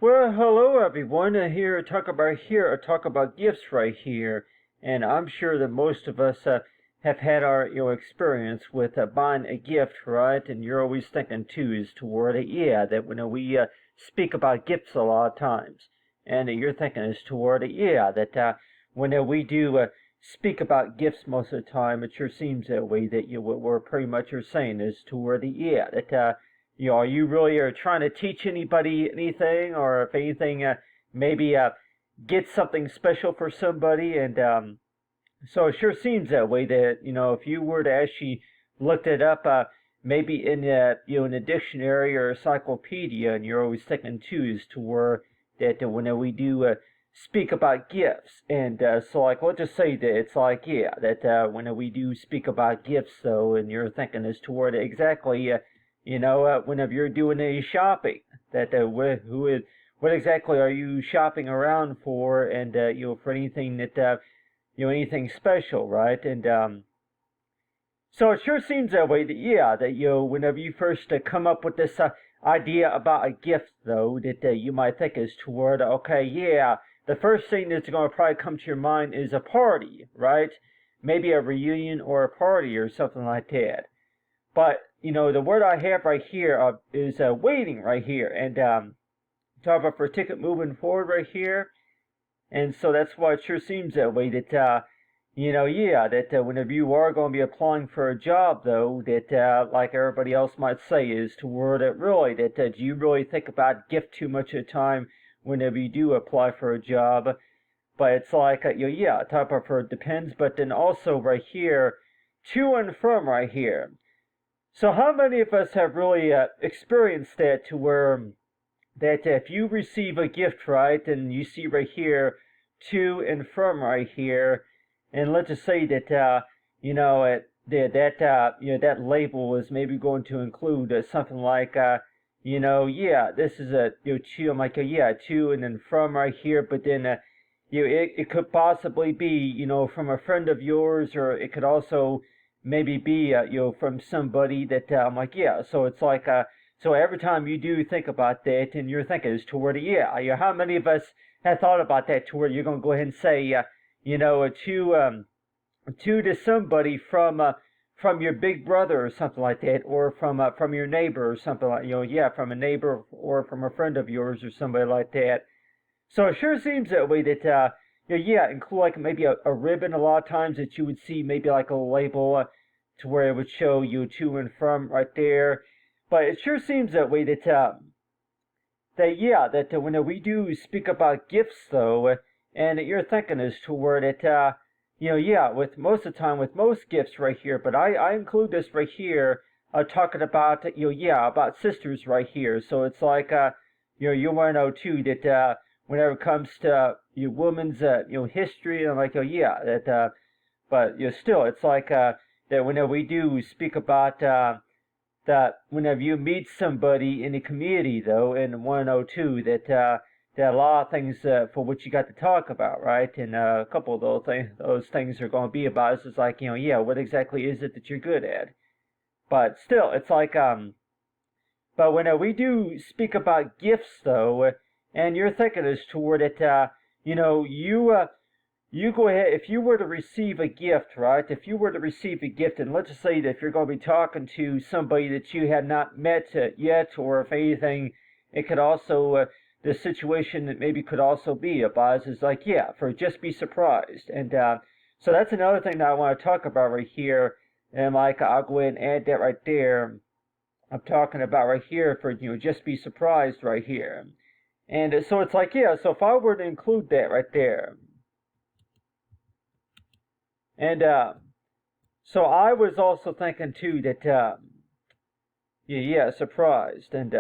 Well, hello everyone. Talk about gifts right here, and I'm sure that most of us have had our experience with buying a gift, right? And you're always thinking too is toward it, yeah, that when we speak about gifts a lot of times, and you're thinking is toward it, yeah, that when we do speak about gifts most of the time, it sure seems that way that what we're pretty much are saying is toward the yeah that are you really trying to teach anybody anything, or if anything, maybe get something special for somebody? And so it sure seems that way that if you were to actually look it up, maybe in in a dictionary or a encyclopedia, and you're always thinking too is to where that when we do speak about gifts, and so like let's just say that it's like yeah that when we do speak about gifts though, and you're thinking as toward exactly whenever you're doing any shopping, that what exactly are you shopping around for, and for anything that anything special, right? And so it sure seems that way that yeah that whenever you first come up with this idea about a gift though, that you might think is toward okay yeah the first thing that's going to probably come to your mind is a party, right? Maybe a reunion or a party or something like that. But the word I have right here is waiting right here, and talk about for a ticket moving forward right here. And so that's why it sure seems that way that yeah, that whenever you are going to be applying for a job, though, that like everybody else might say, is toward it really that do you really think about gift too much of the time whenever you do apply for a job? But it's like yeah, talk about for it depends, but then also right here, to and from right here. So how many of us have really experienced that to where that if you receive a gift, right, and you see right here, to and from right here, and let's just say that that label is maybe going to include something like yeah, this is a to. I'm like yeah, to and then from right here, but then it could possibly be from a friend of yours, or it could also maybe be from somebody that I'm like yeah. So it's like so every time you do think about that, and you're thinking is toward yeah, how many of us have thought about that to where you're going to go ahead and say to somebody from your big brother or something like that, or from your neighbor or something like yeah, from a neighbor or from a friend of yours or somebody like that. So it sure seems that way that yeah, include like maybe a ribbon a lot of times that you would see maybe like a label to where it would show you to and from right there. But it sure seems that way that that yeah that when we do speak about gifts though, and you're thinking is to where that yeah, with most of the time with most gifts right here, but I include this right here talking about yeah, about sisters right here. So it's like you want to know too that whenever it comes to your woman's history, and I'm like yeah that but still it's like that whenever we do speak about that whenever you meet somebody in the community, though, in 102, that there are a lot of things for which you got to talk about, right? And a couple of those things are going to be about is like, yeah, what exactly is it that you're good at? But still, it's like, but when we do speak about gifts, though, and you're thinking as toward it, you go ahead, if you were to receive a gift, right? If you were to receive a gift, and let's just say that if you're going to be talking to somebody that you had not met yet, or if anything, it could also, the situation that maybe could also be about is like, yeah, for just be surprised. And so that's another thing that I want to talk about right here. And like, I'll go ahead and add that right there. I'm talking about right here for, just be surprised right here. And so it's like, yeah, so if I were to include that right there, and so I was also thinking too that yeah, yeah, surprised, and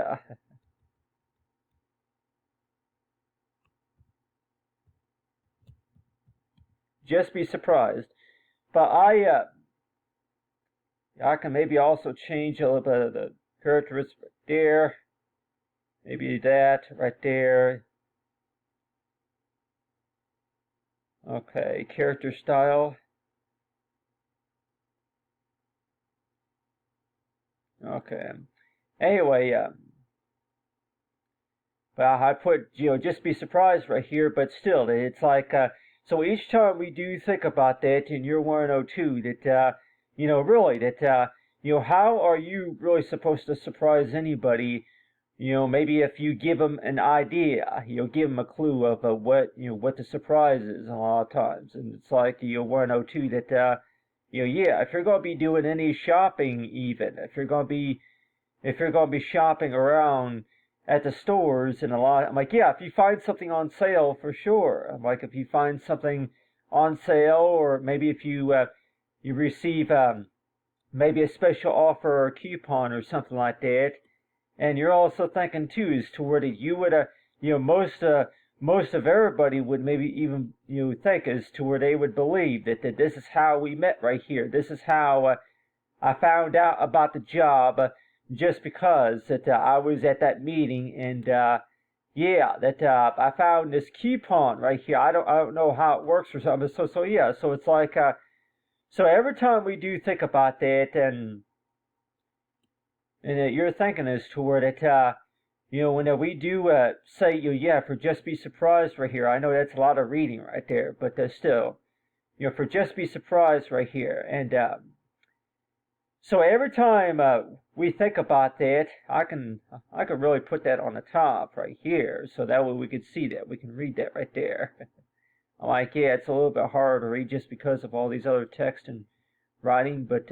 just be surprised. But I can maybe also change a little bit of the characteristics right there. Maybe that right there. Okay, character style. Okay. Anyway, But I put, just be surprised right here, but still, it's like, so each time we do think about that, and you're 102, that, really, that, how are you really supposed to surprise anybody? Maybe if you give them an idea, give them a clue of what the surprise is a lot of times. And it's like, 102, that, yeah, if you're going to be doing any shopping, even, if you're going to be shopping around at the stores and a lot, I'm like, yeah, if you find something on sale, for sure. I'm like, if you find something on sale, or maybe if you receive maybe a special offer or coupon or something like that, and you're also thinking too as to where that you would most of everybody would maybe even think as to where they would believe that this is how we met right here. This is how I found out about the job, just because that I was at that meeting, and yeah, that I found this coupon right here. I don't know how it works or something. So yeah, so it's like so every time we do think about that, and you're thinking as to where that when we do say yeah, for just be surprised right here. I know that's a lot of reading right there, but still, for just be surprised right here, and so every time we think about that, I can really put that on the top right here, so that way we can see that, we can read that right there. I'm like, yeah, it's a little bit hard to read just because of all these other text and writing, but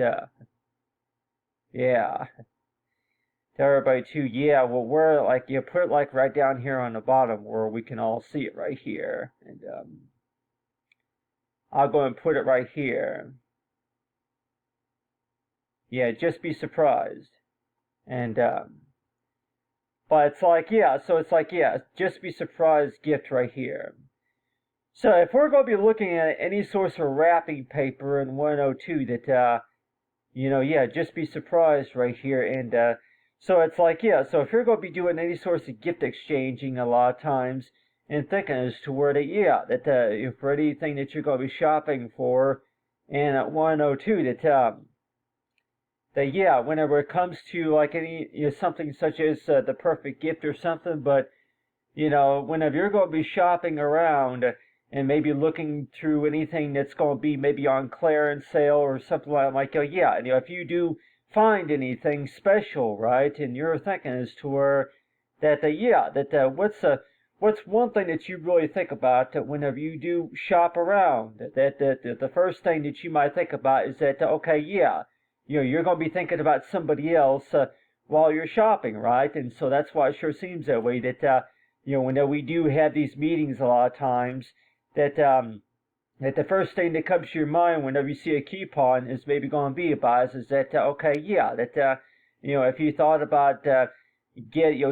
yeah. To everybody too, yeah, well, we're like, put it like right down here on the bottom where we can all see it right here, and I'll go and put it right here. Yeah, just be surprised. And but it's like, yeah, so it's like, yeah, just be surprised gift right here. So if we're going to be looking at any source of wrapping paper in 102, that yeah, just be surprised right here. And so it's like, yeah, so if you're going to be doing any source of gift exchanging a lot of times, and thinking as to where that, yeah, that for anything that you're going to be shopping for, and at 102, that yeah, whenever it comes to like any something such as the perfect gift or something, but whenever you're going to be shopping around and maybe looking through anything that's going to be maybe on clearance sale or something like yeah, if you do find anything special, right, and you're thinking as to where that yeah, that what's one thing that you really think about that whenever you do shop around, that the first thing that you might think about is that okay, yeah, you're going to be thinking about somebody else while you're shopping, right? And so that's why it sure seems that way, that when we do have these meetings a lot of times, that that the first thing that comes to your mind whenever you see a coupon is maybe going to be about is that okay, yeah, that if you thought about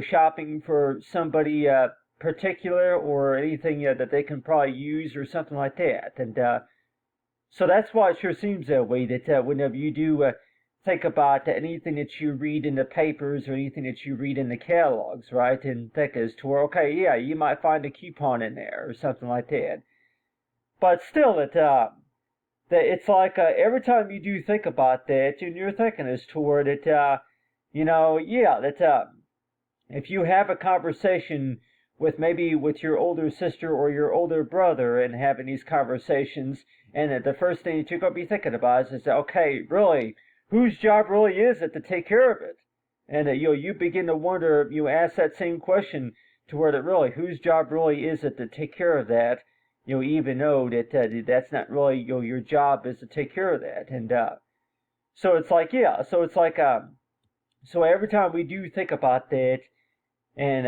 shopping for somebody particular, or anything that they can probably use or something like that, and so that's why it sure seems that way, that whenever you do think about anything that you read in the papers or anything that you read in the catalogs, right, and think as to where, okay, yeah, you might find a coupon in there or something like that. But still, that it's like every time you do think about that, and you're thinking as to where that, yeah, that if you have a conversation with maybe with your older sister or your older brother, and having these conversations, and the first thing that you're going to be thinking about is that, okay, really, whose job really is it to take care of it? And you begin to wonder, you ask that same question to where that really, whose job really is it to take care of that? Even though that that's not really your job is to take care of that. And so it's like, yeah, so it's like so every time we do think about that, and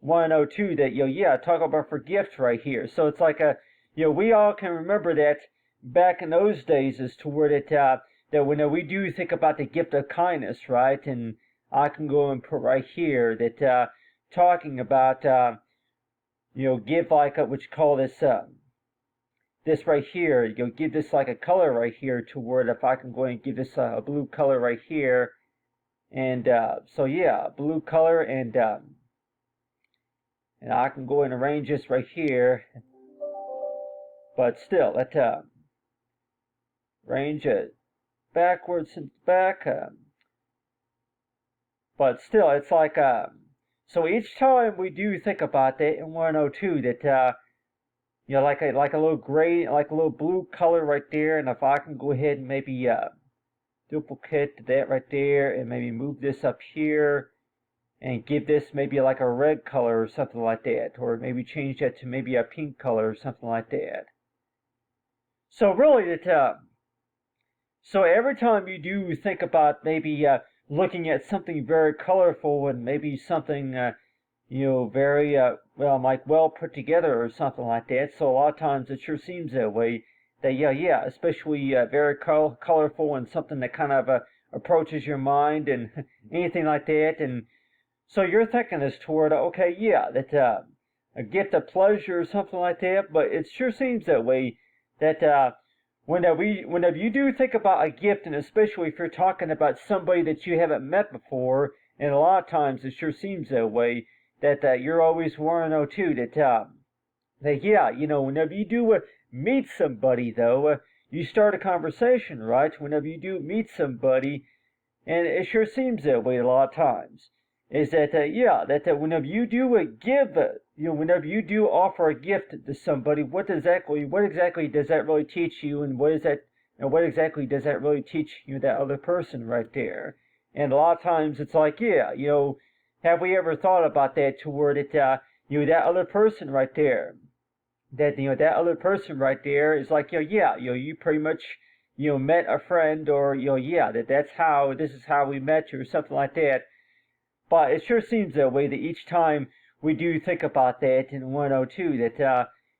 102, that yeah, talk about for gifts right here. So it's like we all can remember that back in those days, as to where that when we do think about the gift of kindness, right, and I can go and put right here that talking about give like what you call this this right here, give this like a color right here, to where if I can go and give this a blue color right here, and so yeah, blue color, and I can go and arrange this right here, but still, let arrange it backwards and back, but still, it's like So each time we do think about that and want to know too that like a little gray, like a little blue color right there, and if I can go ahead and maybe duplicate that right there and maybe move this up here and give this maybe like a red color or something like that, or maybe change that to maybe a pink color or something like that. So really, so every time you do think about maybe looking at something very colorful and maybe something very well put together or something like that. So a lot of times it sure seems that way. That especially very colorful and something that kind of approaches your mind and anything like that. And so you're thinking this toward okay, that a gift of pleasure or something like that. But it sure seems that way that whenever you do think about a gift, and especially if you're talking about somebody that you haven't met before, and a lot of times it sure seems that way, that you're always wanting to know too that whenever you do meet somebody though, you start a conversation, right? Whenever you do meet somebody, and it sure seems that way a lot of times, is that whenever you do whenever you do offer a gift to somebody, what exactly does that really teach you, and what exactly does that really teach that other person right there? And a lot of times it's like, have we ever thought about that toward it, that other person right there, that other person right there is like, you pretty much, met a friend, or, this is how we met you, or something like that. But it sure seems that way that each time we do think about that in 102, that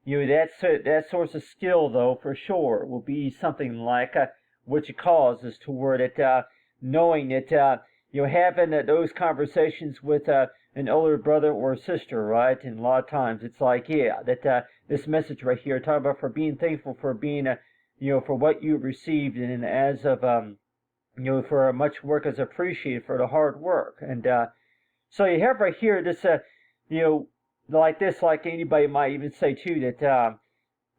that source of skill though for sure will be something like what you calls is toward it, knowing that having those conversations with an older brother or sister, right? And a lot of times it's like that this message right here talking about for being thankful for being for what you received, and as of for much work is appreciated for the hard work. And so you have right here this, like this, like anybody might even say too,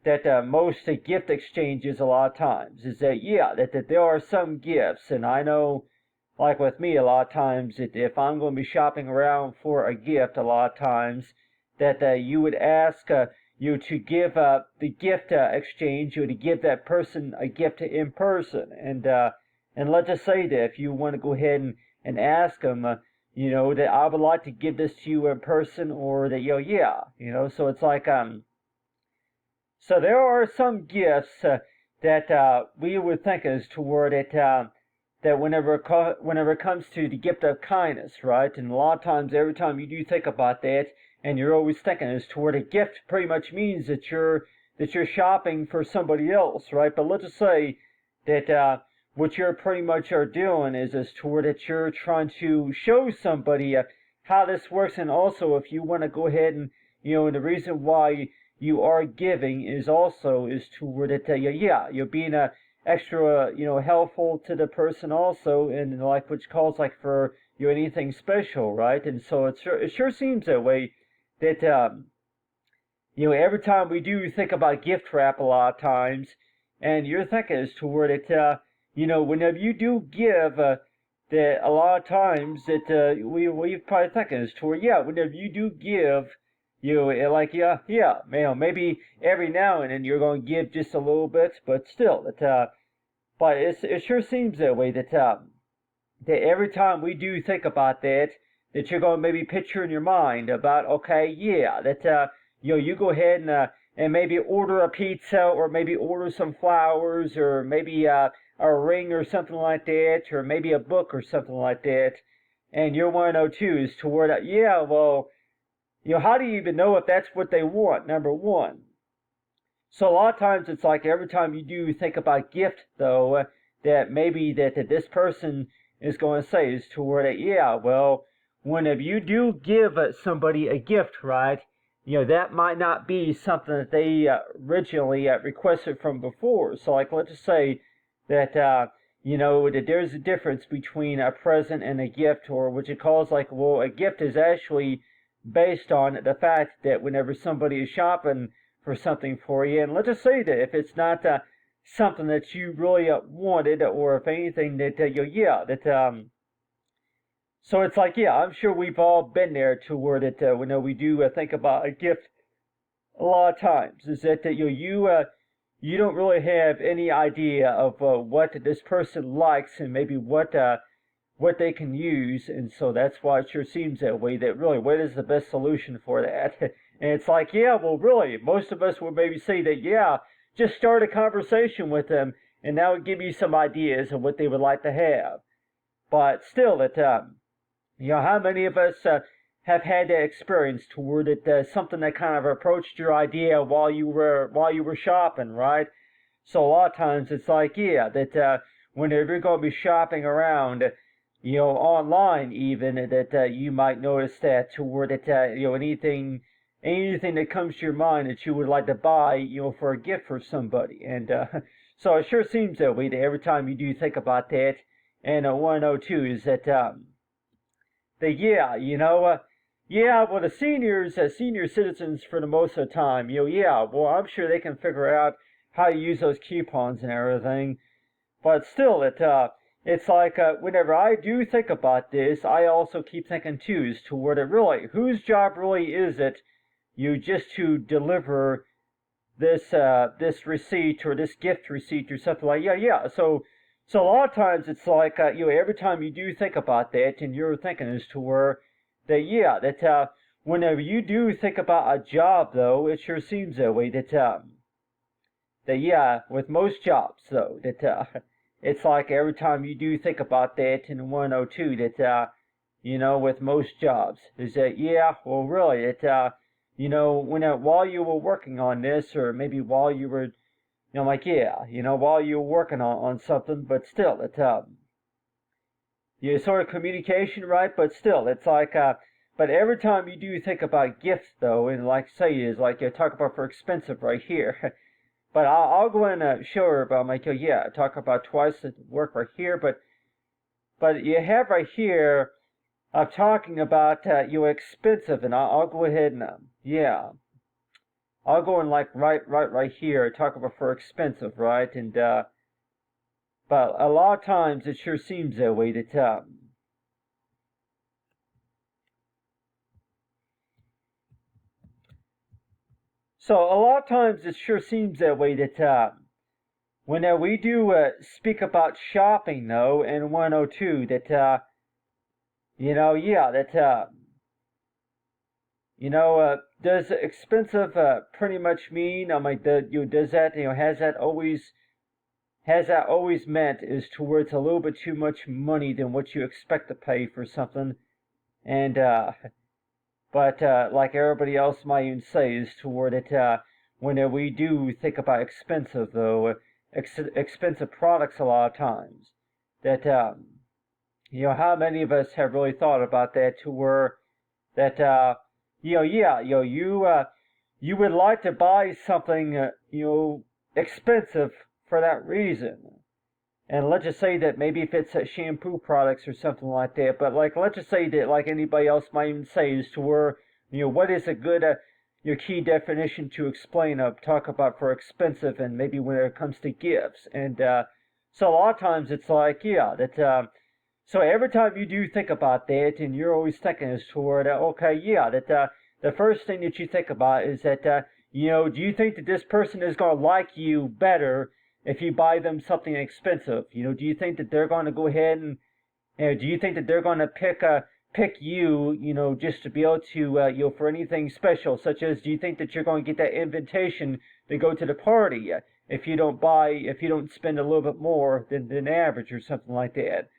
that most gift exchanges a lot of times is that there are some gifts, and I know, like with me, a lot of times if I'm going to be shopping around for a gift, a lot of times that you would ask you to give the gift exchange, or to give that person a gift in person, and let's just say that if you want to go ahead and ask them, that I would like to give this to you in person, or that, so it's like, so there are some gifts that we would think is toward it, that whenever it comes to the gift of kindness, right? And a lot of times, every time you do think about that, and you're always thinking is toward a gift, pretty much means that you're shopping for somebody else, right? But let's just say that what you're pretty much are doing is toward that you're trying to show somebody how this works, and also if you want to go ahead and and the reason why you are giving is toward it, you're being extra helpful to the person also, and like which calls like for anything special, right? And so it sure seems that way that every time we do think about gift wrap, a lot of times, and you're thinking is toward it, whenever you do give, that a lot of times that we probably thinking is toward, whenever you do give, maybe every now and then you're going to give just a little bit, but still, but it sure seems that way that that every time we do think about that you're going to maybe picture in your mind about, okay, that you go ahead and maybe order a pizza, or maybe order some flowers, or maybe a ring or something like that, or maybe a book or something like that, and you're 102 is toward well, how do you even know if that's what they want, number one? So a lot of times it's like every time you do think about gift though, that maybe that this person is going to say is toward it, well, whenever you do give somebody a gift, right, that might not be something that they originally requested from before. So like, let's just say that that there's a difference between a present and a gift, or what you call like, well, a gift is actually based on the fact that whenever somebody is shopping for something for you, and let's just say that if it's not something that you really wanted, or if anything that So it's like, yeah, I'm sure we've all been there to where that we do think about a gift a lot of times. Is that you don't really have any idea of what this person likes and maybe what they can use, and so that's why it sure seems that way. That really, what is the best solution for that? And it's like, yeah, well, really, most of us would maybe say that, yeah, just start a conversation with them, and that would give you some ideas of what they would like to have. But still, how many of us have had that experience toward it? Something that kind of approached your idea while you were shopping, right? So a lot of times it's like, yeah, that whenever you're going to be shopping around, online even, that you might notice that toward it, anything that comes to your mind that you would like to buy, for a gift for somebody, and so it sure seems that way. That every time you do think about that, and 102 is that yeah, well, the senior citizens for the most of the time, yeah, well, I'm sure they can figure out how to use those coupons and everything. But still, it's like whenever I do think about this, I also keep thinking too, as to where whose job really is it, just to deliver this receipt or this gift receipt or something like, yeah. So a lot of times it's like every time you do think about that, and you're thinking as to where that whenever you do think about a job, though, it sure seems that way. That yeah, with most jobs, though, that it's like every time you do think about that in 102, that with most jobs, is that, yeah, well, really, that while you were working on this, or maybe while you were, while you were working on something, but still, sort of communication, right? But still, it's like, but every time you do think about gifts, though, and like say is like you talk about for expensive right here. But I'll go in and show her about my talk about twice the work right here, but you have right here, I'm talking about expensive, and I'll go ahead and I'll go in like right here, talk about for expensive, right? And but a lot of times it sure seems that way that so a lot of times it sure seems that way that when we do speak about shopping, though, in 102, that does expensive pretty much mean? I mean, does that has that always meant is towards a little bit too much money than what you expect to pay for something, and but like everybody else might even say is toward it when we do think about expensive, though, expensive products a lot of times, that how many of us have really thought about that, to where that you would like to buy something expensive for that reason. And let's just say that maybe if it's shampoo products or something like that, but like let's just say that, like anybody else might even say, is to where what is a good your key definition to explain talk about for expensive, and maybe when it comes to gifts. And so a lot of times it's like that so every time you do think about that, and you're always thinking as toward okay, that the first thing that you think about is that do you think that this person is going to like you better if you buy them something expensive? Do you think that they're going to go ahead and do you think that they're going to pick you, just to be able to for anything special, such as, do you think that you're going to get that invitation to go to the party if you don't spend a little bit more than average or something like that?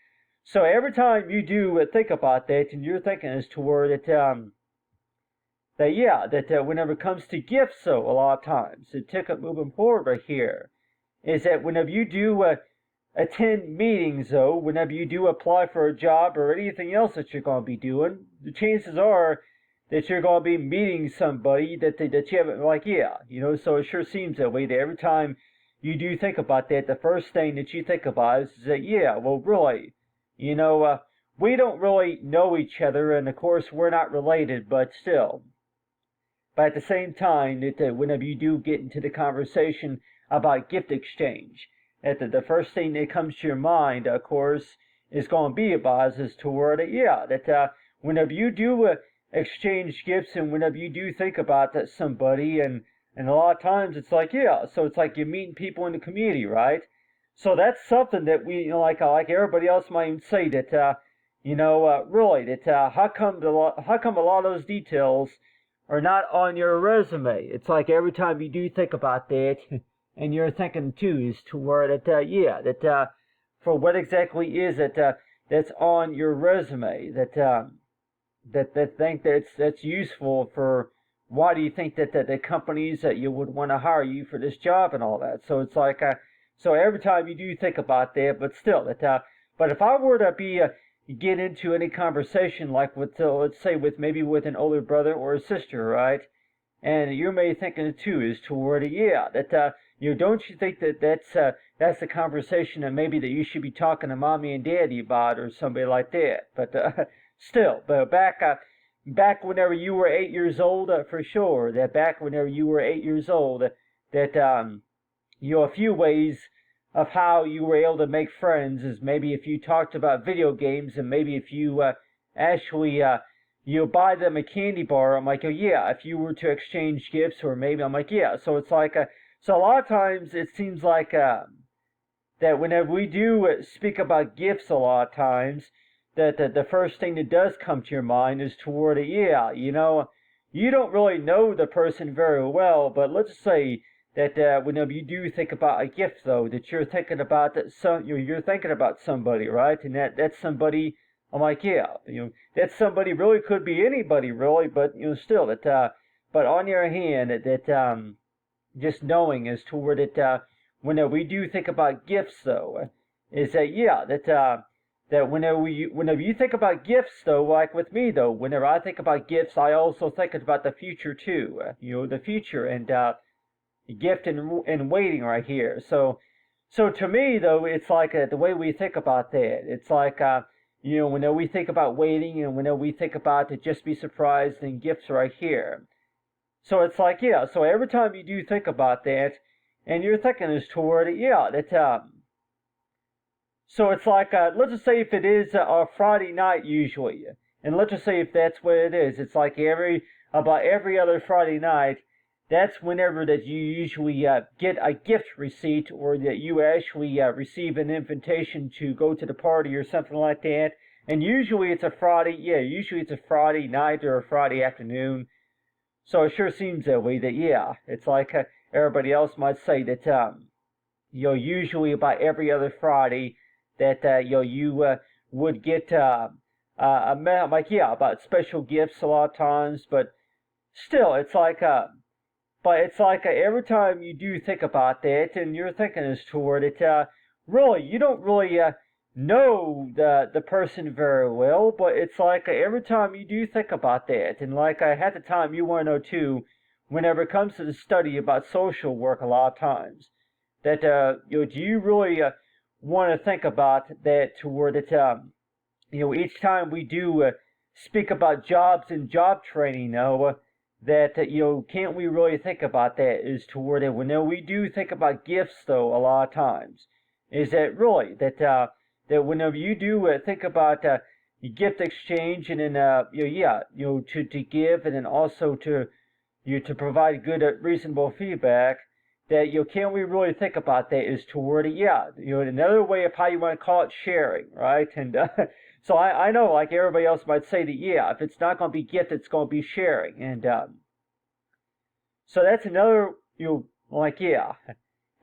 So every time you do think about that, and you're thinking as to where that whenever it comes to gifts, so a lot of times the ticket moving forward right here is that whenever you do attend meetings, though, whenever you do apply for a job or anything else that you're going to be doing, the chances are that you're going to be meeting somebody that you haven't, so it sure seems that way, that every time you do think about that, the first thing that you think about is that, well, really, we don't really know each other, and of course we're not related, but still. But at the same time, that whenever you do get into the conversation about gift exchange, that the first thing that comes to your mind, of course, is going to be about is toward it, yeah, that whenever you do exchange gifts and whenever you do think about that somebody, and a lot of times it's like, yeah, so it's like you're meeting people in the community, right? So that's something that we, like everybody else might even say that, really, that how come a lot of those details are not on your resume? It's like every time you do think about that, and you're thinking too, is to where that, yeah, that for what exactly is it that's on your resume that think that's useful for why do you think that the companies that you would want to hire you for this job and all that. So it's like so every time you do think about that, but still that but if I were to be get into any conversation like with let's say with maybe with an older brother or a sister, right? And you may thinking it too is toward it, yeah, that don't you think that that's the conversation that maybe that you should be talking to mommy and daddy about or somebody like that. But still, but back whenever you were 8 years old, for sure, that back whenever you were 8 years old, that a few ways of how you were able to make friends is maybe if you talked about video games and maybe if you actually you buy them a candy bar. I'm like, oh yeah, if you were to exchange gifts, or maybe I'm like, yeah. So it's like so a lot of times it seems like that whenever we do speak about gifts, a lot of times that the first thing that does come to your mind is toward it, yeah, you don't really know the person very well, but let's say that whenever you do think about a gift, though, that you're thinking about that you're thinking about somebody, right? And that's somebody. I'm like, yeah, that somebody really could be anybody, really, but still that. But on your hand, that just knowing as to where that whenever we do think about gifts, though, is that yeah, that whenever you think about gifts, though, like with me, though, whenever I think about gifts, I also think about the future too. The future and gift and waiting right here. So to me, though, it's like the way we think about that. It's like whenever we think about waiting and whenever we think about to just be surprised and gifts right here. So it's like yeah. So every time you do think about that, and you're thinking is toward it, yeah, that. So it's like let's just say if it is a Friday night usually, and let's just say if that's what it is, it's like about every other Friday night. That's whenever that you usually get a gift receipt or that you actually receive an invitation to go to the party or something like that. And usually it's a Friday, yeah, usually it's a Friday night or a Friday afternoon. So it sure seems that way that, yeah, it's like everybody else might say that, usually about every other Friday that, you would get like, yeah, about special gifts a lot of times. But still, it's like, but it's like every time you do think about that, and you're thinking as toward it, really, you don't really know the person very well, but it's like every time you do think about that, and like at the time you want to know too, whenever it comes to the study about social work, a lot of times, that do you really want to think about that toward it, each time we do speak about jobs and job training, that can't we really think about that is toward it whenever we do think about gifts, though, a lot of times is that really that whenever you do think about gift exchange and then to give and then also to to provide good reasonable feedback, that can't we really think about that is toward it, yeah, another way of how you want to call it, sharing, right? And so I know, like everybody else might say that, yeah, if it's not going to be gift, it's going to be sharing. And so that's another, like, yeah,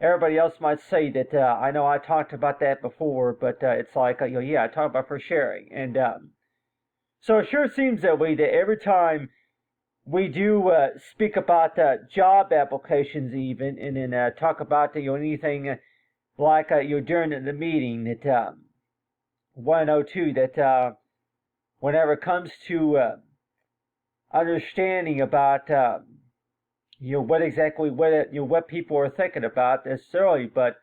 everybody else might say that, I know I talked about that before, but it's like, yeah, I talk about for sharing. And so it sure seems that way that every time we do speak about job applications even, and then talk about anything like, during the meeting that, 102 that whenever it comes to understanding about what people are thinking about necessarily, but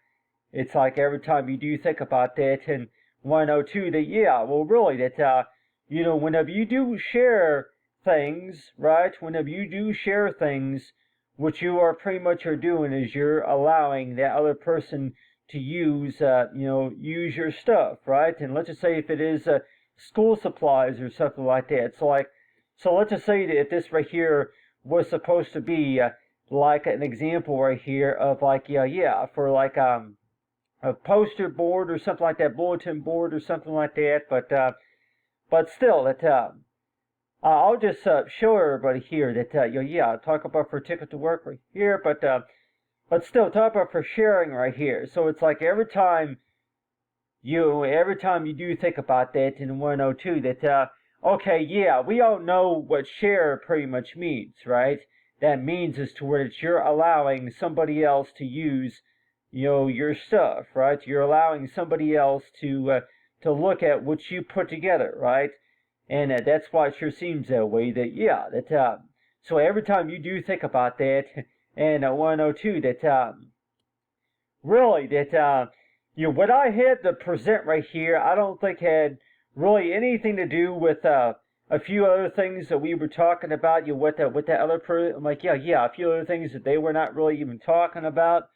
it's like every time you do think about that, and 102 that yeah, well really that whenever you do share things, right? Whenever you do share things, what you are pretty much are doing is you're allowing that other person to use, use your stuff, right? And let's just say if it is school supplies or something like that. So let's just say that if this right here was supposed to be like an example right here of like, for like a poster board or something like that, bulletin board or something like that. But still, I'll just show everybody here that talk about for ticket to work right here, but still talk about for sharing right here. So it's like every time you do think about that in 102, that okay, yeah, we all know what share pretty much means, right? That means is to where that you're allowing somebody else to use, your stuff, right? You're allowing somebody else to look at what you put together, right? And that's why it sure seems that way. So every time you do think about that, and 102, really what I had to present right here, I don't think had really anything to do with a few other things that we were talking about. With that other person, I'm like, a few other things that they were not really even talking about.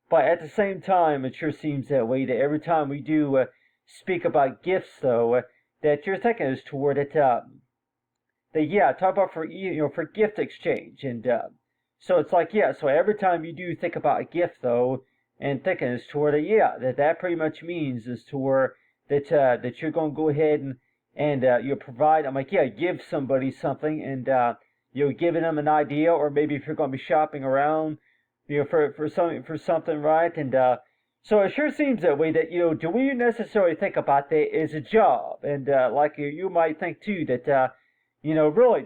But at the same time, it sure seems that way, that every time we do speak about gifts, though, that you're thinking is toward it. Talk about for gift exchange, and so it's like, so every time you do think about a gift, though, and thinking is toward it, that pretty much means is toward that you're going to go ahead and you provide. I'm like, give somebody something, and you're giving them an idea, or maybe if you're going to be shopping around, for something, right? And so it sure seems that way that do we necessarily think about that as a job? And like you might think too that really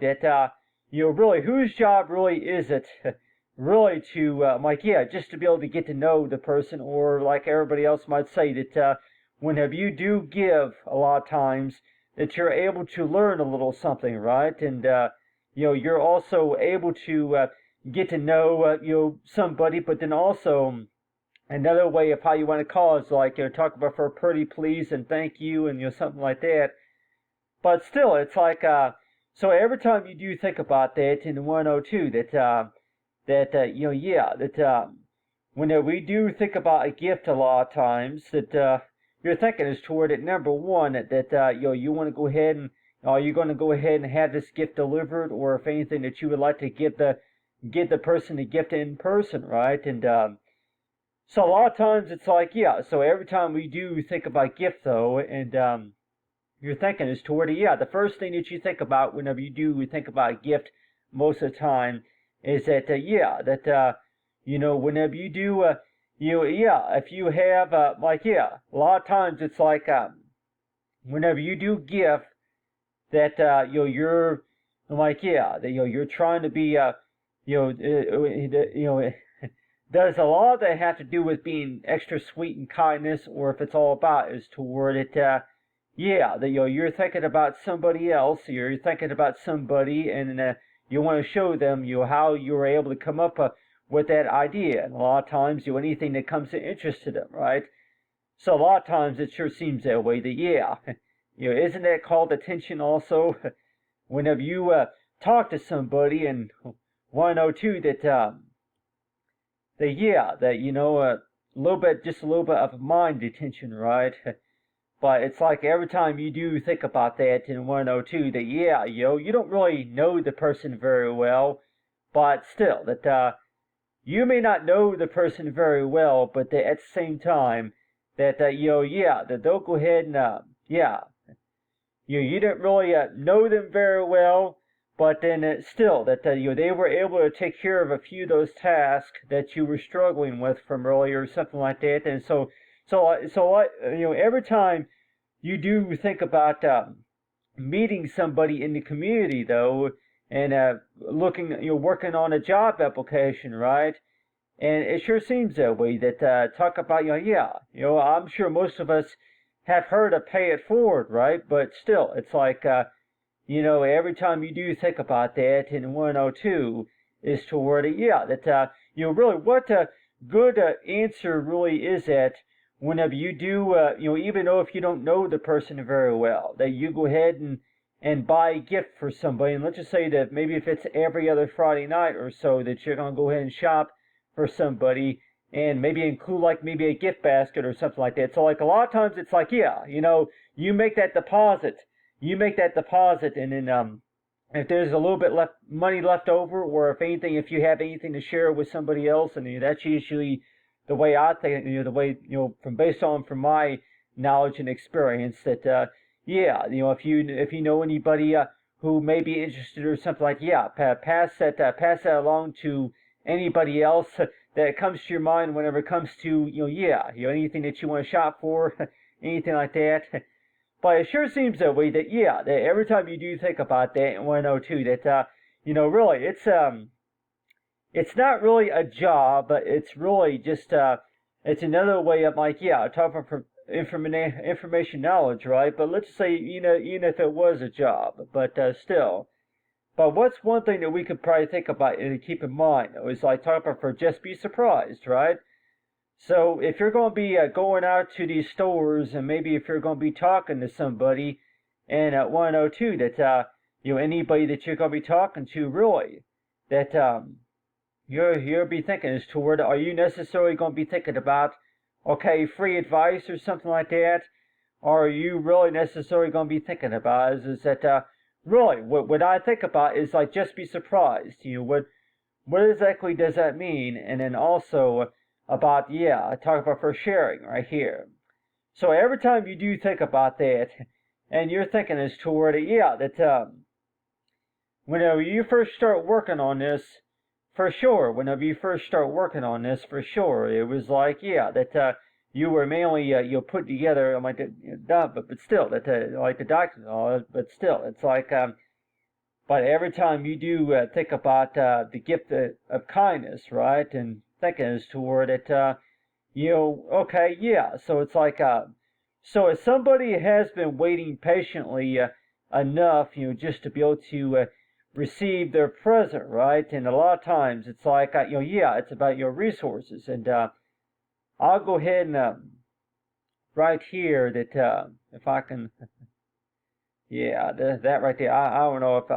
really whose job really is it? Really to just to be able to get to know the person, or like everybody else might say that whenever you do give, a lot of times that you're able to learn a little something, right? And you're also able to get to know somebody, but then also another way of how you want to call is like talk about for a pretty please and thank you and something like that. But still, it's like so every time you do think about that in 102, whenever we do think about a gift, a lot of times that you're thinking is toward it. Number one, that you want to go ahead and are you going to go ahead and have this gift delivered, or if anything that you would like to give the person the gift in person, right? And so a lot of times it's like, so every time we do think about gift, though, and you're thinking is toward it, the first thing that you think about whenever you do think about a gift most of the time is that, whenever you do, if you have, a lot of times it's like, whenever you do gift, that, you're like, that, you're trying to be, does a lot of that have to do with being extra sweet and kindness, or if it's all about is toward it, that you're thinking about somebody else, you're thinking about somebody, and you want to show them how you were able to come up with that idea. And a lot of times anything that comes to interest to them, right? So a lot of times it sure seems that way. That isn't that called attention also? Whenever you talk to somebody and 102 that just a little bit of mind attention, right? But it's like every time you do think about that in 102, that you don't really know the person very well, but still that you may not know the person very well, but that at the same time that that they'll go ahead and you didn't really know them very well, but then still that they were able to take care of a few of those tasks that you were struggling with from earlier, or something like that. And so every time you do think about meeting somebody in the community, though, and working on a job application, right? And it sure seems that way. That talk about I'm sure most of us have heard of pay it forward, right? But still, it's like every time you do think about that in 102 is toward it, that really what a good answer really is that whenever you do, even though if you don't know the person very well, that you go ahead and buy a gift for somebody. And let's just say that maybe if it's every other Friday night or so that you're going to go ahead and shop for somebody, and maybe include like maybe a gift basket or something like that. So like a lot of times it's like, yeah, you make that deposit, and then if there's a little bit left money left over, or if anything, if you have anything to share with somebody else, and that's usually the way I think, the way from based on from my knowledge and experience that yeah, if you know anybody who may be interested or something like, yeah, pass that along to anybody else that comes to your mind whenever it comes to anything that you want to shop for, anything like that. But it sure seems that way that yeah, that every time you do think about that, and want to know too that really it's not really a job, but it's really just it's another way of like yeah, talking from information knowledge, right? But let's say even if it was a job, but still. But what's one thing that we could probably think about and keep in mind is like talking about for just be surprised, right? So if you're going to be going out to these stores, and maybe if you're going to be talking to somebody, and want to know too that anybody that you're going to be talking to really that you'll be thinking as to where are you necessarily going to be thinking about okay free advice or something like that, or are you really necessarily going to be thinking about is that really what I think about is like just be surprised. What exactly does that mean? And then also about I talk about for sharing right here. So every time you do think about that, and you're thinking as toward it, that whenever you first start working on this, for sure, for sure, it was like that you were mainly put together like but still that like the doctors and all that, but still it's like but every time you do think about the gift of kindness, right, and thinking as toward it, okay, yeah. So it's like, so if somebody has been waiting patiently enough, just to be able to receive their present, right, and a lot of times it's like, it's about your resources, and I'll go ahead and right here that if I can. Yeah, that right there. I don't know if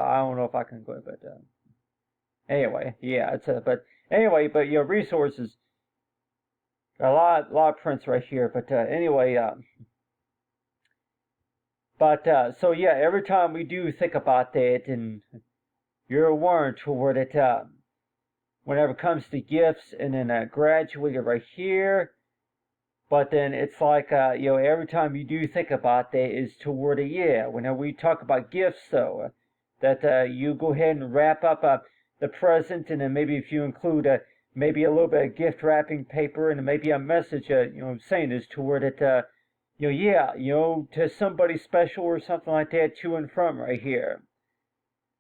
I can go, but anyway, yeah, it's but anyway, but your resources, a lot of prints right here, but anyway, but so yeah, every time we do think about that, and you're warned toward it, whenever it comes to gifts, and then graduated right here. But then it's like, every time you do think about that is toward a year. Whenever we talk about gifts, though, that you go ahead and wrap up the present, and then maybe if you include maybe a little bit of gift wrapping paper, and maybe a message, saying is toward it, to somebody special or something like that, to and from right here.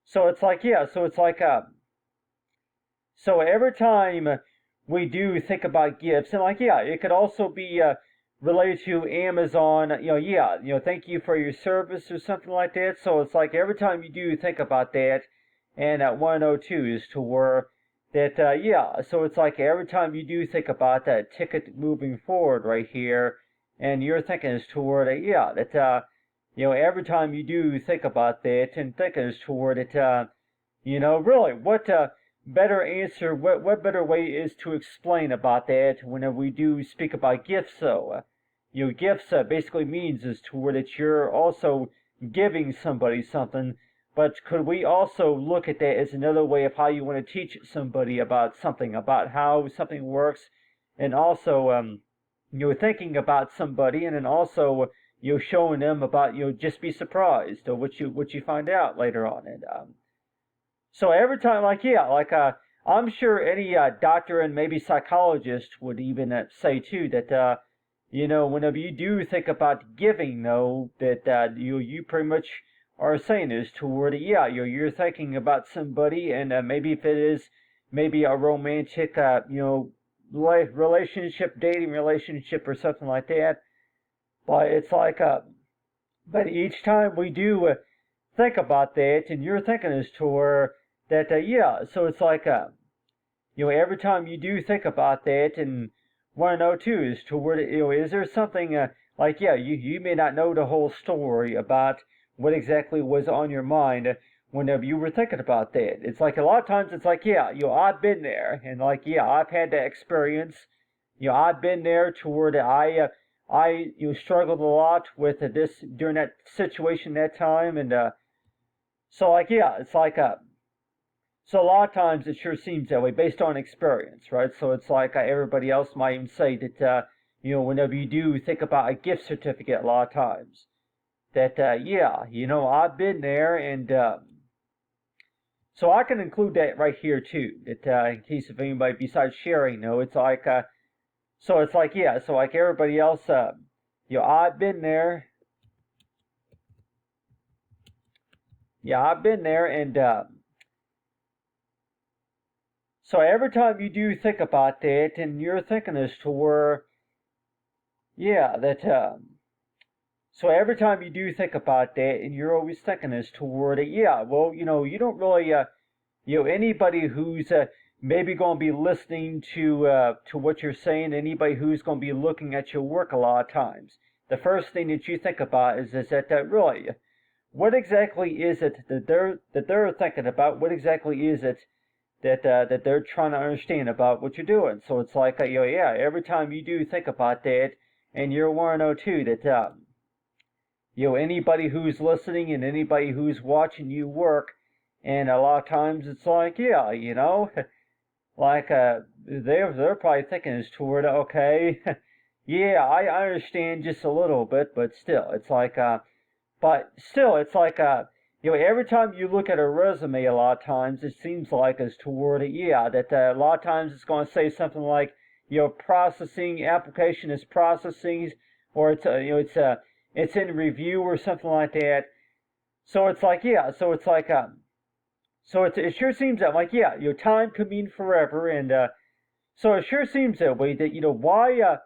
So it's like, so every time we do think about gifts, and like it could also be related to Amazon, thank you for your service or something like that. So it's like every time you do think about that, and at 102 is to where that so it's like every time you do think about that ticket moving forward right here, and you're thinking as toward that every time you do think about that and thinking as toward it, really what better answer, what better way is to explain about that whenever we do speak about gifts. So gifts basically means is to where that you're also giving somebody something, but could we also look at that as another way of how you want to teach somebody about something, about how something works, and also thinking about somebody, and then also showing them about just be surprised or what you find out later on. And so every time, I'm sure any doctor and maybe psychologist would even say too that whenever you do think about giving, though, that you pretty much are saying is toward you're thinking about somebody, and maybe if it is maybe a romantic relationship, dating relationship or something like that, but it's like but each time we do think about that, and you're thinking as to where that so it's like every time you do think about that, and want to know too is to where is there something like you may not know the whole story about what exactly was on your mind whenever you were thinking about that. It's like a lot of times it's like I've been there, and like I've had that experience, I've been there to where that I struggled a lot with this during that situation that time, and so like yeah, it's like so a lot of times it sure seems that way based on experience, right? So it's like everybody else might even say that whenever you do think about a gift certificate, a lot of times that yeah, I've been there, and so I can include that right here too. That in case if anybody besides sharing, it's like so it's like yeah, so like everybody else, I've been there. Yeah, I've been there, and so every time you do think about that, and you're thinking as to where, yeah, that so every time you do think about that, and you're always thinking as to where that, yeah, well, you don't really anybody who's maybe going to be listening to what you're saying, anybody who's going to be looking at your work a lot of times, the first thing that you think about is that really, what exactly is it that they're thinking about? What exactly is it that they're trying to understand about what you're doing? So it's like yeah, every time you do think about that, and you're want to know too that anybody who's listening and anybody who's watching you work, and a lot of times it's like yeah, like they're probably thinking as toward okay, yeah, I understand just a little bit, but still it's like every time you look at a resume, a lot of times it seems like as toward it, yeah, that a lot of times it's going to say something like processing application is processing, or it's in review or something like that. So it's like yeah, so it's like so it sure seems that like yeah, time could mean forever, and so it sure seems that way that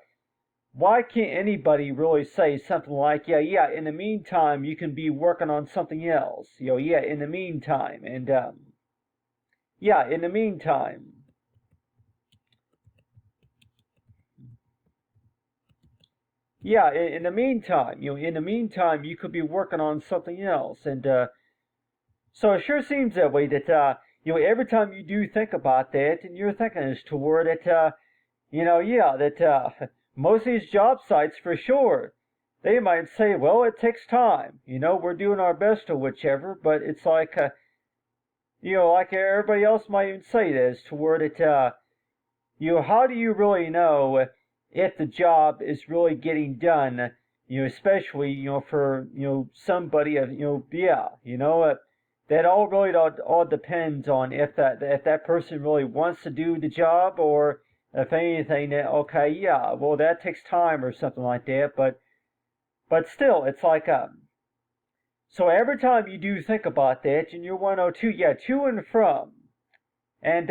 why can't anybody really say something like yeah, in the meantime you can be working on something else, yeah, in the meantime, and yeah, in the meantime. Yeah, in the meantime, in the meantime, you could be working on something else, and so it sure seems that way that every time you do think about that, and you're thinking as toward it, yeah, that most of these job sites for sure, they might say, well, it takes time. We're doing our best or whichever, but it's like, like everybody else might even say this, toward it, how do you really know if the job is really getting done? Especially, for, somebody of, yeah, that all really all depends on if that person really wants to do the job, or if anything that okay, yeah, well that takes time or something like that, but still it's like so every time you do think about that, and you're 102, yeah, to and from, and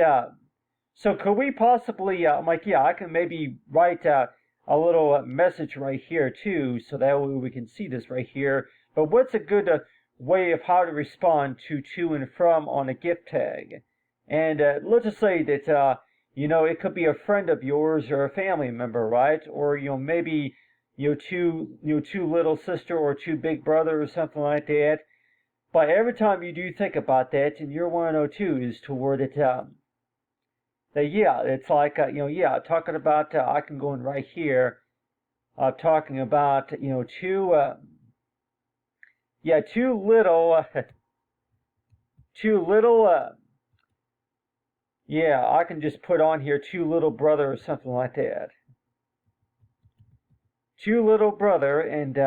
so could we possibly I'm like yeah, I can maybe write a little message right here too, so that way we can see this right here. But what's a good way of how to respond to and from on a gift tag? And let's just say that it could be a friend of yours or a family member, right? Or maybe two little sister or two big brother or something like that. But every time you do think about that, and you're 102 is toward it that yeah, it's like yeah, talking about I can go in right here, talking about two yeah, too little too little yeah, I can just put on here too little brother or something like that. Too little brother, and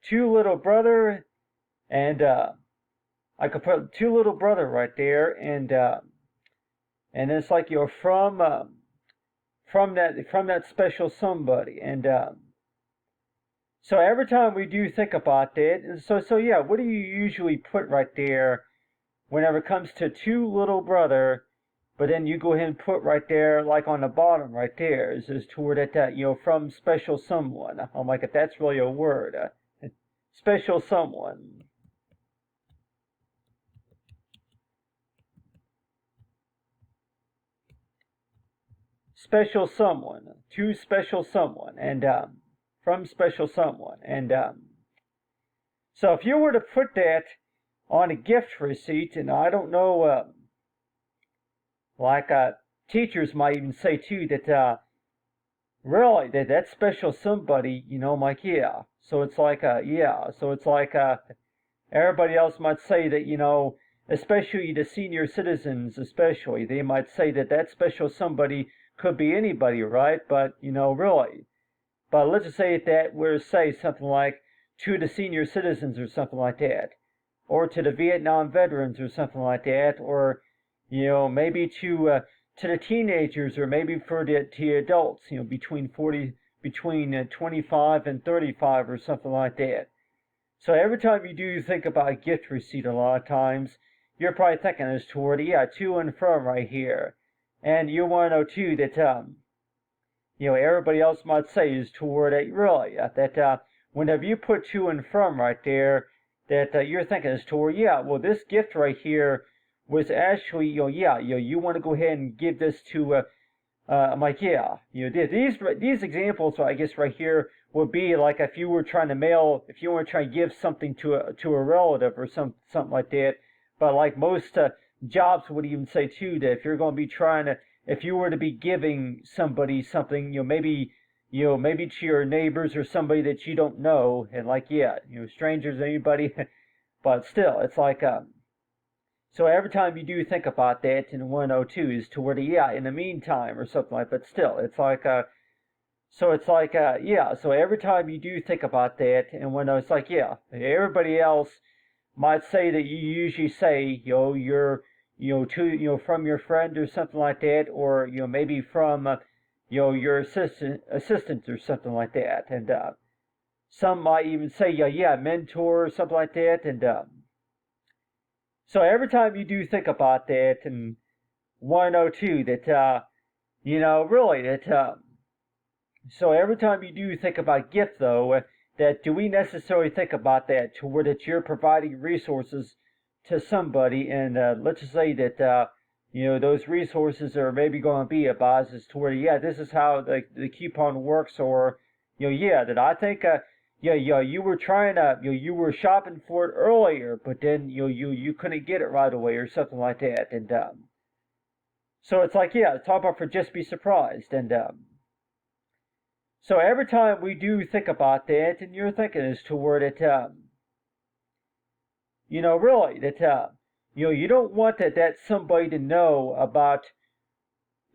too little brother, and I could put too little brother right there, and it's like from that special somebody, and so every time we do think about that, and so yeah, what do you usually put right there whenever it comes to too little brother? But then you go ahead and put right there, like on the bottom right there, is toward that from special someone. I'm like, if that's really a word, special someone. Special someone, to special someone, and from special someone, and so if you were to put that on a gift receipt, and I don't know, like teachers might even say too that really that special somebody, I'm like, yeah. So it's like yeah. So it's like everybody else might say that, especially the senior citizens, especially, they might say that special somebody could be anybody, right? But, really. But let's just say that we're say something like to the senior citizens or something like that, or to the Vietnam veterans or something like that, or, maybe to the teenagers, or maybe for the adults, between 25 and 35 or something like that. So every time you do think about a gift receipt, a lot of times you're probably thinking it's toward to and from right here, and you want to know too that everybody else might say is toward it really that whenever you put to and from right there, that you're thinking is toward well, this gift right here was actually you want to go ahead and give this to I'm like, yeah, these examples, I guess, right here would be like if you were trying to try to give something to a relative or something like that. But like most jobs would even say too that if you're going to be if you were to be giving somebody something, maybe to your neighbors or somebody that you don't know, and like, yeah, strangers, anybody, but still, it's like so every time you do think about that in 102 is toward in the meantime or something like that. But still, it's like so every time you do think about that and when it's like, yeah, everybody else might say that you usually say, you're, to, from your friend or something like that, or, maybe from, your assistant or something like that. And, some might even say, mentor or something like that. And, so every time you do think about that and 102 that, really that, so every time you do think about gift though, that do we necessarily think about that to where that you're providing resources to somebody and let's just say that, those resources are maybe going to be about as to where, this is how the coupon works or, that I think, you were trying to, you were shopping for it earlier, but then, you couldn't get it right away or something like that. And, so it's like, talk about for just be surprised. And, so every time we do think about that, and you're thinking is toward it, really, that, you don't want that somebody to know about,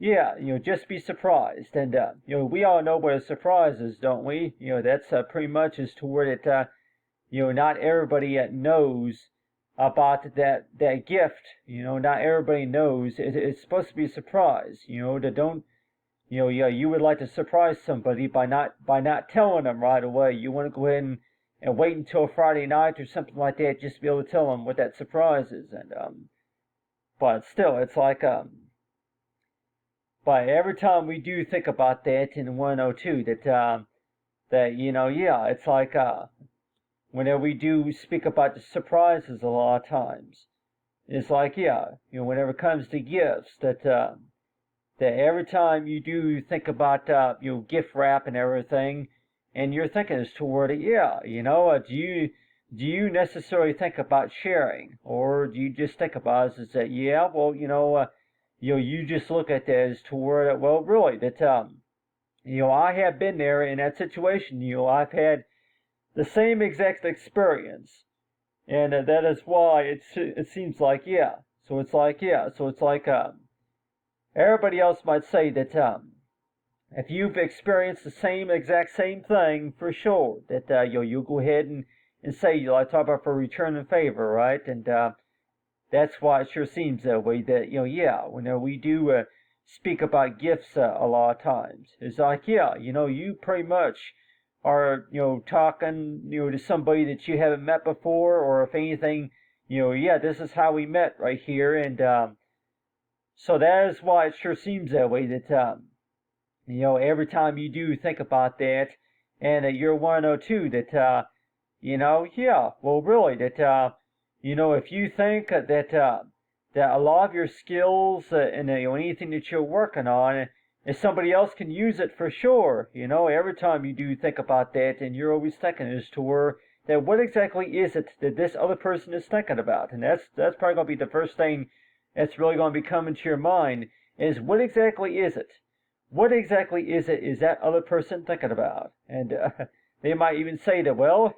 just be surprised. And, we all know what a surprise is, don't we? That's pretty much as toward it, not everybody knows about that gift. Not everybody knows. It's supposed to be a surprise, that don't, you would like to surprise somebody by not telling them right away. You want to go ahead and wait until Friday night or something like that just to be able to tell them what that surprise is. And but still, it's like but every time we do think about that in 102, that it's like whenever we do speak about the surprises a lot of times, it's like whenever it comes to gifts that every time you do think about gift wrap and everything, and you're thinking as toward it, do you necessarily think about sharing, or do you just think about it as that you just look at that as toward it, well, really that I have been there in that situation. I've had the same exact experience, and that is why it seems like So it's like So it's like everybody else might say that if you've experienced the exact same thing, for sure, that you'll go ahead and say, I talk about for return and favor, right? And that's why it sure seems that way. That whenever we do speak about gifts a lot of times, it's like you pretty much are talking to somebody that you haven't met before, or if anything, this is how we met right here, and so that is why it sure seems that way. That every time you do think about that, and you're 102, that well, really, that if you think that a lot of your skills and anything that you're working on, if somebody else can use it for sure, every time you do think about that, and you're always thinking as to where that what exactly is it that this other person is thinking about, and that's probably going to be the first thing that's really going to be coming to your mind. is what exactly is it? What exactly is that other person thinking about? And they might even say that, well,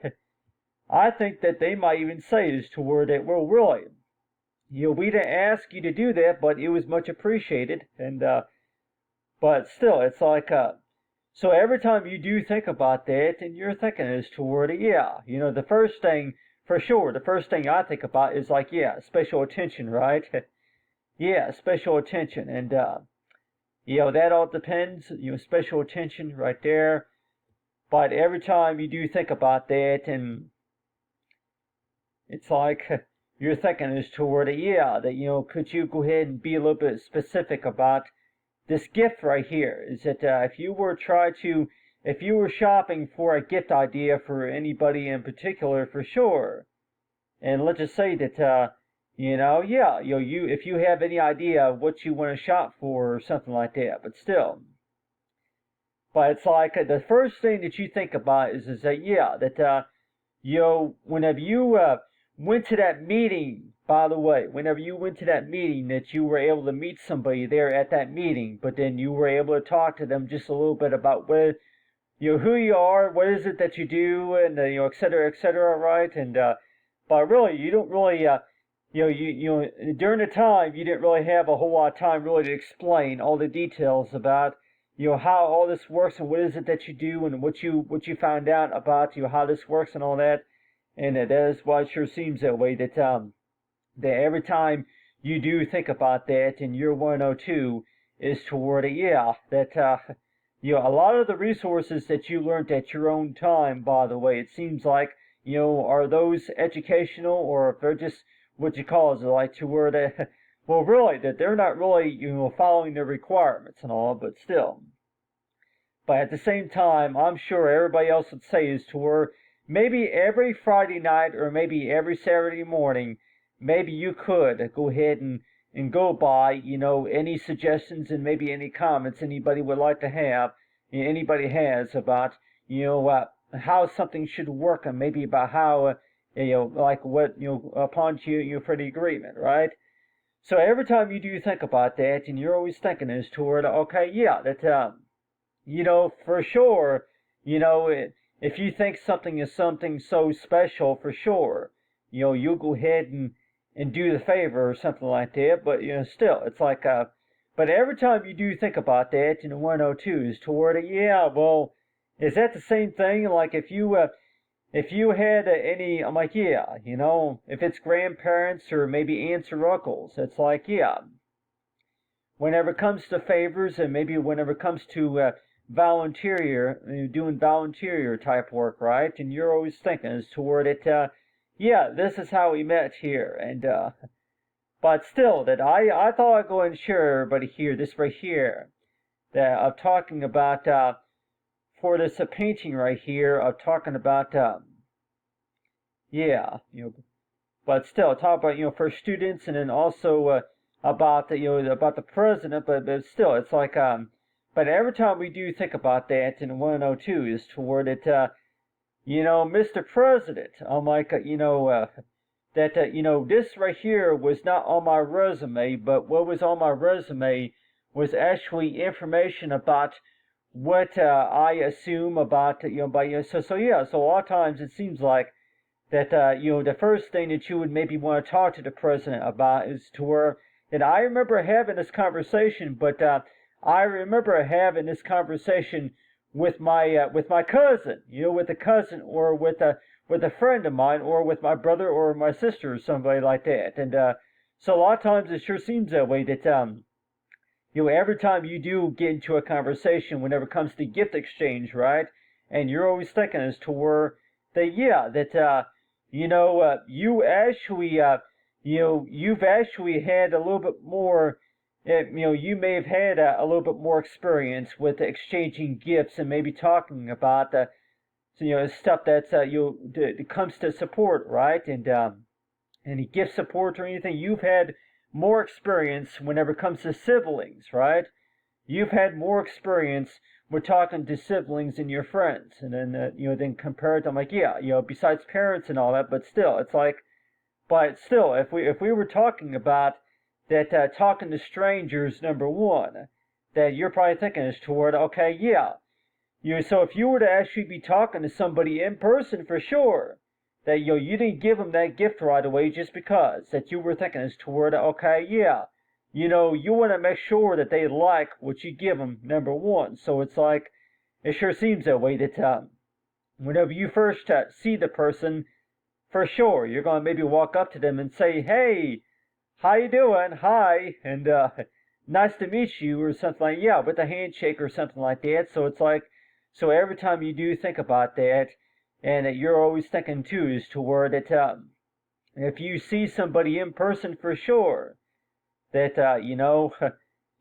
I think that they might even say is toward that, well, really, we didn't ask you to do that, but it was much appreciated. And but still, it's like, so every time you do think about that, and you're thinking is toward it, yeah, the first thing, for sure, the first thing I think about is like, yeah, special attention, right? Yeah, special attention. And, that all depends, special attention right there. But every time you do think about that, and it's like you're thinking is toward it, yeah, that, could you go ahead and be a little bit specific about this gift right here? Is that if you were shopping for a gift idea for anybody in particular, for sure, and let's just say that, if you have any idea of what you want to shop for or something like that, but still. But it's like the first thing that you think about is that, yeah, that, whenever you went to that meeting, by the way, whenever you went to that meeting, that you were able to meet somebody there at that meeting, but then you were able to talk to them just a little bit about what, who you are, what is it that you do, and, et cetera, right? And, but really, you don't really, during the time, you didn't really have a whole lot of time really to explain all the details about, how all this works and what is it that you do and what you found out about, how this works and all that. And that is why it sure seems that way, that every time you do think about that in year 102 is toward it, yeah, that, a lot of the resources that you learned at your own time, by the way, it seems like, are those educational, or if they're just what you call is like to where they, well, really, that they're not really, following the requirements and all, but still. But at the same time, I'm sure everybody else would say is to where maybe every Friday night or maybe every Saturday morning, maybe you could go ahead and go by, any suggestions and maybe any comments anybody would like to have, anybody has about, how something should work, and maybe about how, like what, upon you for the agreement, right? So every time you do think about that, and you're always thinking is toward, okay, yeah, that, for sure, if you think something is something so special, for sure, you'll go ahead and do the favor or something like that. But, still, it's like, but every time you do think about that, 102 is toward it, yeah, well, is that the same thing? Like if you had any, I'm like, yeah, if it's grandparents or maybe aunts or uncles, it's like, yeah, whenever it comes to favors and maybe whenever it comes to doing volunteer type work, right? And you're always thinking is toward it, yeah, this is how we met here. And, but still, that I thought I'd go and share everybody here, this right here, that I'm talking about, for this painting right here, I'm talking about, yeah, but still, talk about, for students, and then also, about the, about the president, but still, it's like, but every time we do think about that in 102 is toward it, Mr. President, I'm like, that, this right here was not on my resume, but what was on my resume was actually information about what I assume about, so yeah, so a lot of times it seems like that, the first thing that you would maybe want to talk to the president about is to where, and I remember having this conversation, but, I remember having this conversation with my cousin, with a cousin or with a friend of mine or with my brother or my sister or somebody like that. And so a lot of times it sure seems that way, that every time you do get into a conversation whenever it comes to gift exchange, right? And you're always thinking as to where that, yeah, that you actually you've actually had a little bit more, you may have had a little bit more experience with exchanging gifts and maybe talking about the, stuff that's that comes to support, right? And any gift support or anything, you've had more experience whenever it comes to siblings, right? You've had more experience with talking to siblings and your friends, and then then compared to, I'm like, yeah, besides parents and all that, but still, it's like, but still, if we were talking about that talking to strangers, number one, that you're probably thinking is toward, okay, yeah. So if you were to actually be talking to somebody in person for sure, that you didn't give them that gift right away just because, that you were thinking is toward, okay, yeah. You want to make sure that they like what you give them, number one. So it's like, it sure seems that way that whenever you first see the person, for sure, you're going to maybe walk up to them and say, hey, how you doing? Hi, and nice to meet you, or something like, yeah, with a handshake or something like that. So it's like, so every time you do think about that, and you're always thinking too, is toward that if you see somebody in person for sure, that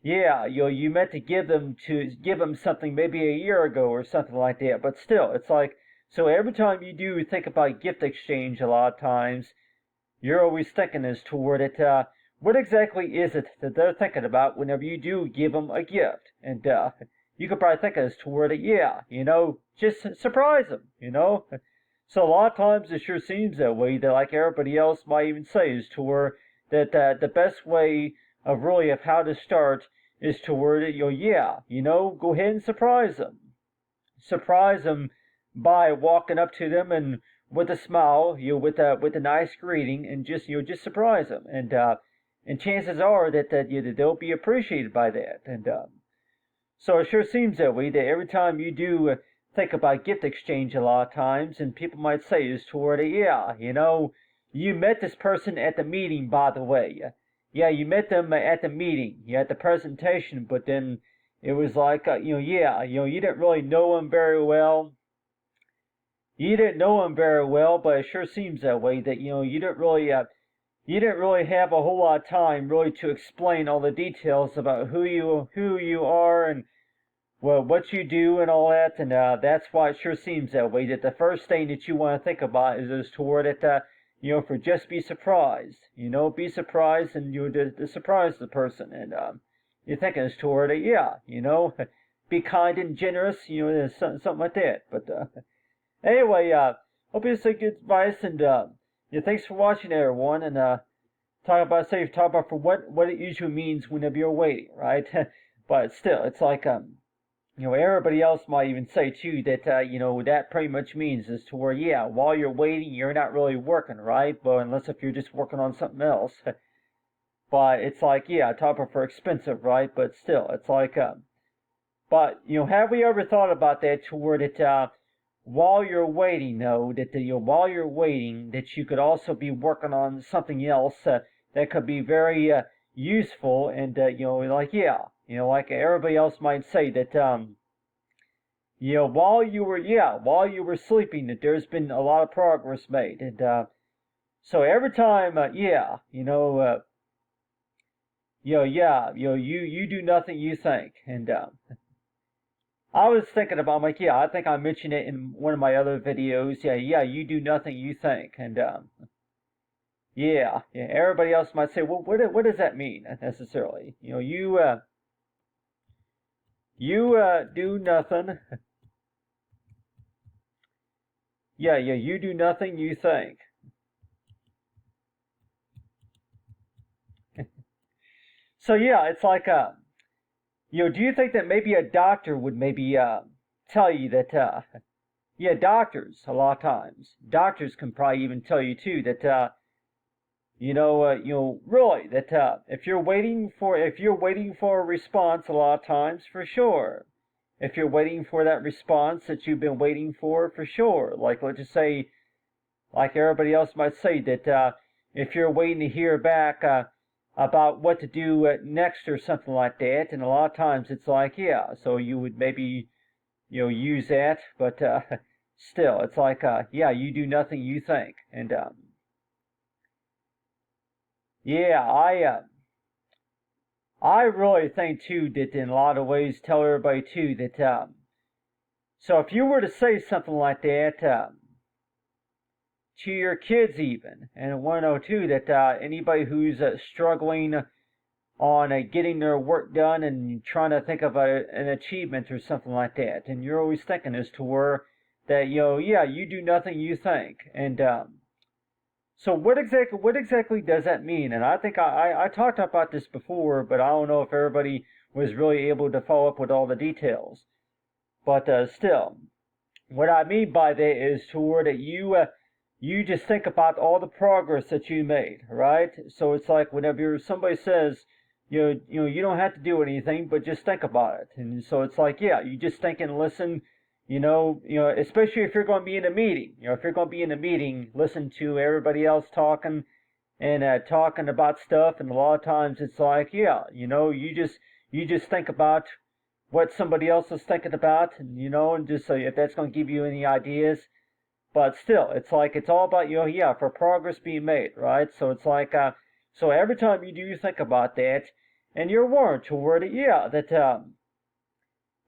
yeah, you meant to give them something maybe a year ago or something like that. But still, it's like, so every time you do think about gift exchange, a lot of times you're always thinking as toward it. What exactly is it that they're thinking about whenever you do give them a gift? And you could probably think as toward it. Yeah, just surprise them. So a lot of times it sure seems that way. That like everybody else might even say is toward that the best way of how to start is toward it. Yeah, go ahead and surprise them. Surprise them by walking up to them and with a smile, with a nice greeting, and just surprise them, and chances are that they'll be appreciated by that, and so it sure seems that way. That every time you do think about gift exchange, a lot of times, and people might say is toward it, yeah, you met this person at the meeting, by the way, yeah, you met them at the meeting, at the presentation, but then it was like, yeah, you didn't really know them very well. You didn't know him very well, but it sure seems that way. That you didn't really have a whole lot of time really to explain all the details about who you are and well what you do and all that, and that's why it sure seems that way. That the first thing that you want to think about is toward it. For just be surprised. Be surprised, and to surprise the person, and you're thinking it's toward it. Yeah, be kind and generous. Something like that, but. Anyway, hope you say good advice, and thanks for watching, everyone. And talk about for what it usually means whenever you're waiting, right? But still, it's like everybody else might even say too that that pretty much means is to where yeah, while you're waiting, you're not really working, right? But unless if you're just working on something else. But it's like yeah, talk about for expensive, right? But still, it's like but have we ever thought about that to where it while you're waiting, though, that while you're waiting, that you could also be working on something else that could be very useful, and like yeah, like everybody else might say that while you were sleeping, that there's been a lot of progress made, and so every time, you do nothing, you think, and I was thinking about, like, yeah, I think I mentioned it in one of my other videos. Yeah, you do nothing, you think, and yeah, everybody else might say, well, what does that mean necessarily? You do nothing. Yeah, you do nothing, you think. So yeah, it's like do you think that maybe a doctor would maybe tell you that yeah, doctors a lot of times doctors can probably even tell you too that really that if you're waiting for a response a lot of times for sure, if you're waiting for that response that you've been waiting for sure, like let's just say like everybody else might say that if you're waiting to hear back about what to do next or something like that, and a lot of times it's like yeah, so you would maybe use that, but still it's like yeah, you do nothing, you think, and yeah, I really think too that in a lot of ways tell everybody too that so if you were to say something like that to your kids even, and I want to know too that anybody who's struggling on getting their work done and trying to think of an achievement or something like that, and you're always thinking as to where that yeah, you do nothing, you think, and So what exactly does that mean? And I think I talked about this before, but I don't know if everybody was really able to follow up with all the details. But still, what I mean by that is toward that you just think about all the progress that you made, right? So it's like whenever somebody says, you don't have to do anything, but just think about it. And so it's like, yeah, you just think and listen. Especially if you're going to be in a meeting. If you're going to be in a meeting, listen to everybody else talking and talking about stuff. And a lot of times it's like, yeah, you just think about what somebody else is thinking about, and just so if that's going to give you any ideas. But still, it's like it's all about yeah, for progress being made, right? So it's like so every time you do think about that, and you're warned toward it, yeah, that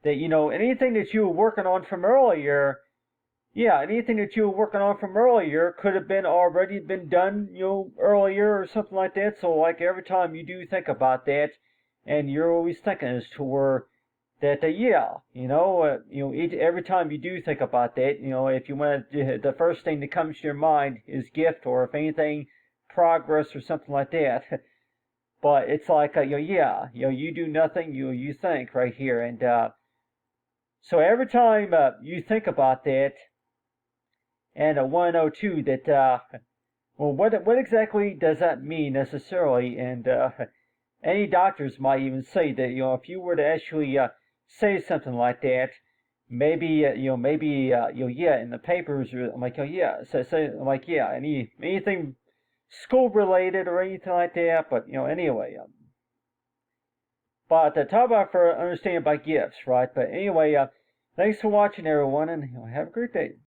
anything that you were working on from earlier, yeah, anything that you were working on from earlier could have been already been done, earlier or something like that. So like every time you do think about that, and you're always thinking as to where that yeah, every time you do think about that, if you want the first thing that comes to your mind is gift, or if anything, progress or something like that. But it's like yeah, you do nothing, you think right here, and so every time you think about that, and 102 that well, what exactly does that mean necessarily? And any doctors might even say that if you were to actually say something like that, maybe yeah, in the papers, or I'm like, oh yeah, say I'm like, yeah, anything school related or anything like that. But anyway. But talk about for understanding about gifts, right? But anyway, thanks for watching, everyone, and have a great day.